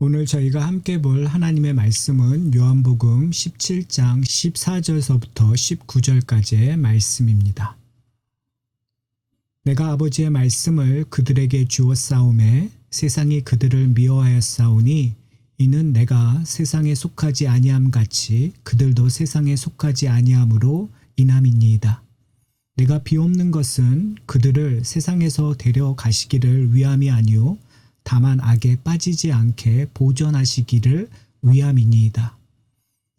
오늘 저희가 함께 볼 하나님의 말씀은 요한복음 17장 14절서부터 19절까지의 말씀입니다. 내가 아버지의 말씀을 그들에게 주었사오매 세상이 그들을 미워하였사오니 이는 내가 세상에 속하지 아니함 같이 그들도 세상에 속하지 아니함으로 인함이니이다. 내가 비옵는 것은 그들을 세상에서 데려가시기를 위함이 아니오 다만 악에 빠지지 않게 보존하시기를 위함이니이다.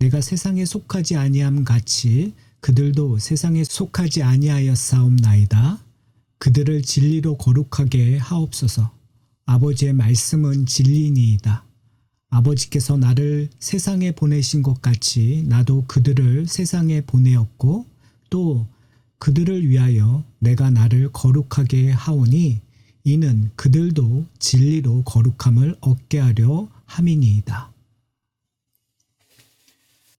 내가 세상에 속하지 아니함 같이 그들도 세상에 속하지 아니하였사옵나이다. 그들을 진리로 거룩하게 하옵소서. 아버지의 말씀은 진리니이다. 아버지께서 나를 세상에 보내신 것 같이 나도 그들을 세상에 보내었고 또 그들을 위하여 내가 나를 거룩하게 하오니 이는 그들도 진리로 거룩함을 얻게 하려 함이니이다.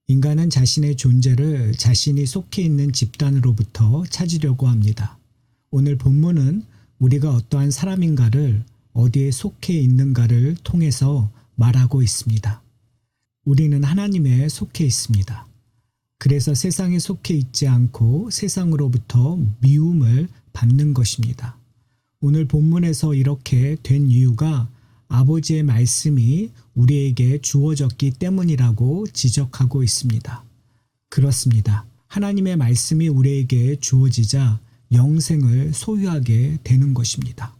인간은 자신의 존재를 자신이 속해 있는 집단으로부터 찾으려고 합니다. 오늘 본문은 우리가 어떠한 사람인가를 어디에 속해 있는가를 통해서 말하고 있습니다. 우리는 하나님에 속해 있습니다. 그래서 세상에 속해 있지 않고 세상으로부터 미움을 받는 것입니다. 오늘 본문에서 이렇게 된 이유가 아버지의 말씀이 우리에게 주어졌기 때문이라고 지적하고 있습니다. 그렇습니다. 하나님의 말씀이 우리에게 주어지자 영생을 소유하게 되는 것입니다.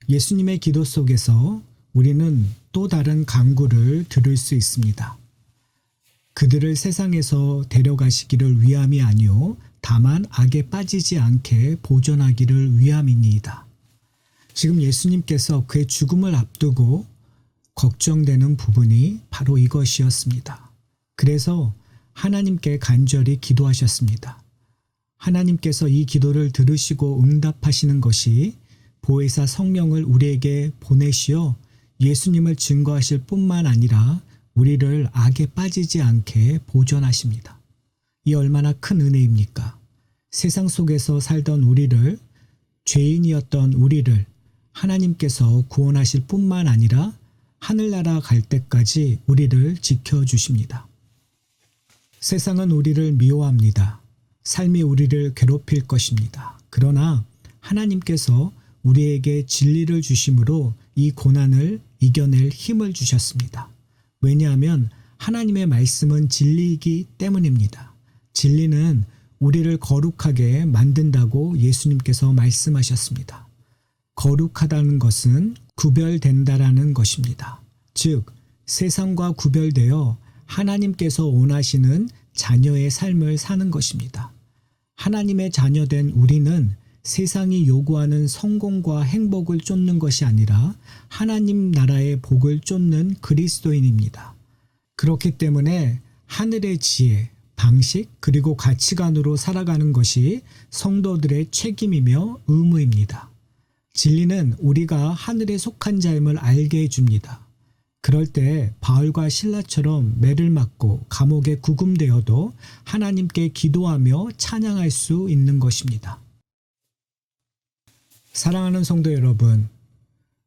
예수님의 기도 속에서 우리는 또 다른 간구를 들을 수 있습니다. 그들을 세상에서 데려가시기를 위함이 아니오 다만 악에 빠지지 않게 보존하기를 위함이니이다. 지금 예수님께서 그의 죽음을 앞두고 걱정되는 부분이 바로 이것이었습니다. 그래서 하나님께 간절히 기도하셨습니다. 하나님께서 이 기도를 들으시고 응답하시는 것이 보혜사 성령을 우리에게 보내시어 예수님을 증거하실 뿐만 아니라 우리를 악에 빠지지 않게 보존하십니다. 이 얼마나 큰 은혜입니까? 세상 속에서 살던 우리를, 죄인이었던 우리를 하나님께서 구원하실 뿐만 아니라 하늘나라 갈 때까지 우리를 지켜주십니다. 세상은 우리를 미워합니다. 삶이 우리를 괴롭힐 것입니다. 그러나 하나님께서 우리에게 진리를 주심으로 이 고난을 이겨낼 힘을 주셨습니다. 왜냐하면 하나님의 말씀은 진리이기 때문입니다. 진리는 우리를 거룩하게 만든다고 예수님께서 말씀하셨습니다. 거룩하다는 것은 구별된다라는 것입니다. 즉, 세상과 구별되어 하나님께서 원하시는 자녀의 삶을 사는 것입니다. 하나님의 자녀된 우리는 세상이 요구하는 성공과 행복을 쫓는 것이 아니라 하나님 나라의 복을 쫓는 그리스도인입니다. 그렇기 때문에 하늘의 지혜, 방식 그리고 가치관으로 살아가는 것이 성도들의 책임이며 의무입니다. 진리는 우리가 하늘에 속한 자임을 알게 해줍니다. 그럴 때 바울과 실라처럼 매를 맞고 감옥에 구금되어도 하나님께 기도하며 찬양할 수 있는 것입니다. 사랑하는 성도 여러분,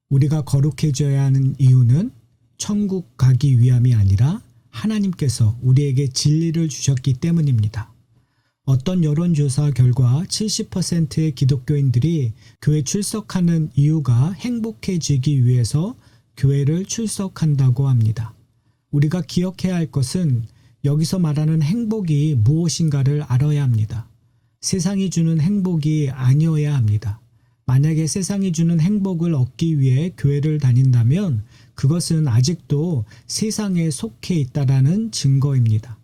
우리가 거룩해져야 하는 이유는 천국 가기 위함이 아니라 하나님께서 우리에게 진리를 주셨기 때문입니다. 어떤 여론조사 결과 70%의 기독교인들이 교회 출석하는 이유가 행복해지기 위해서 교회를 출석한다고 합니다. 우리가 기억해야 할 것은 여기서 말하는 행복이 무엇인가를 알아야 합니다. 세상이 주는 행복이 아니어야 합니다. 만약에 세상이 주는 행복을 얻기 위해 교회를 다닌다면 그것은 아직도 세상에 속해 있다라는 증거입니다.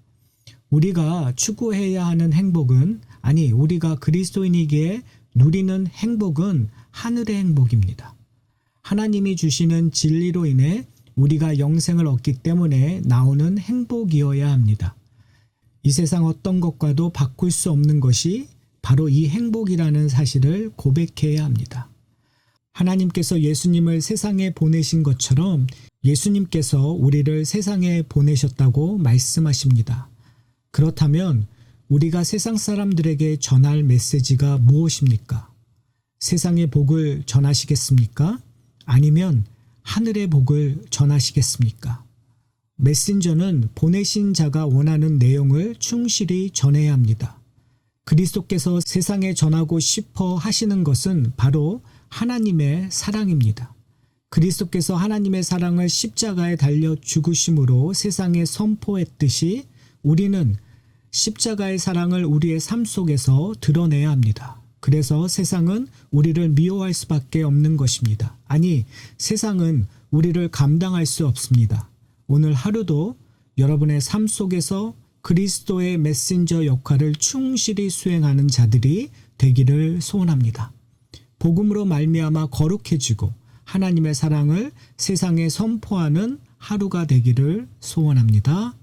우리가 추구해야 하는 행복은, 우리가 그리스도인이기에 누리는 행복은 하늘의 행복입니다. 하나님이 주시는 진리로 인해 우리가 영생을 얻기 때문에 나오는 행복이어야 합니다. 이 세상 어떤 것과도 바꿀 수 없는 것이 바로 이 행복이라는 사실을 고백해야 합니다. 하나님께서 예수님을 세상에 보내신 것처럼 예수님께서 우리를 세상에 보내셨다고 말씀하십니다. 그렇다면 우리가 세상 사람들에게 전할 메시지가 무엇입니까? 세상의 복을 전하시겠습니까? 아니면 하늘의 복을 전하시겠습니까? 메신저는 보내신 자가 원하는 내용을 충실히 전해야 합니다. 그리스도께서 세상에 전하고 싶어 하시는 것은 바로 하나님의 사랑입니다. 그리스도께서 하나님의 사랑을 십자가에 달려 죽으심으로 세상에 선포했듯이 우리는 십자가의 사랑을 우리의 삶 속에서 드러내야 합니다. 그래서 세상은 우리를 미워할 수밖에 없는 것입니다. 아니, 세상은 우리를 감당할 수 없습니다. 오늘 하루도 여러분의 삶 속에서 그리스도의 메신저 역할을 충실히 수행하는 자들이 되기를 소원합니다. 복음으로 말미암아 거룩해지고 하나님의 사랑을 세상에 선포하는 하루가 되기를 소원합니다.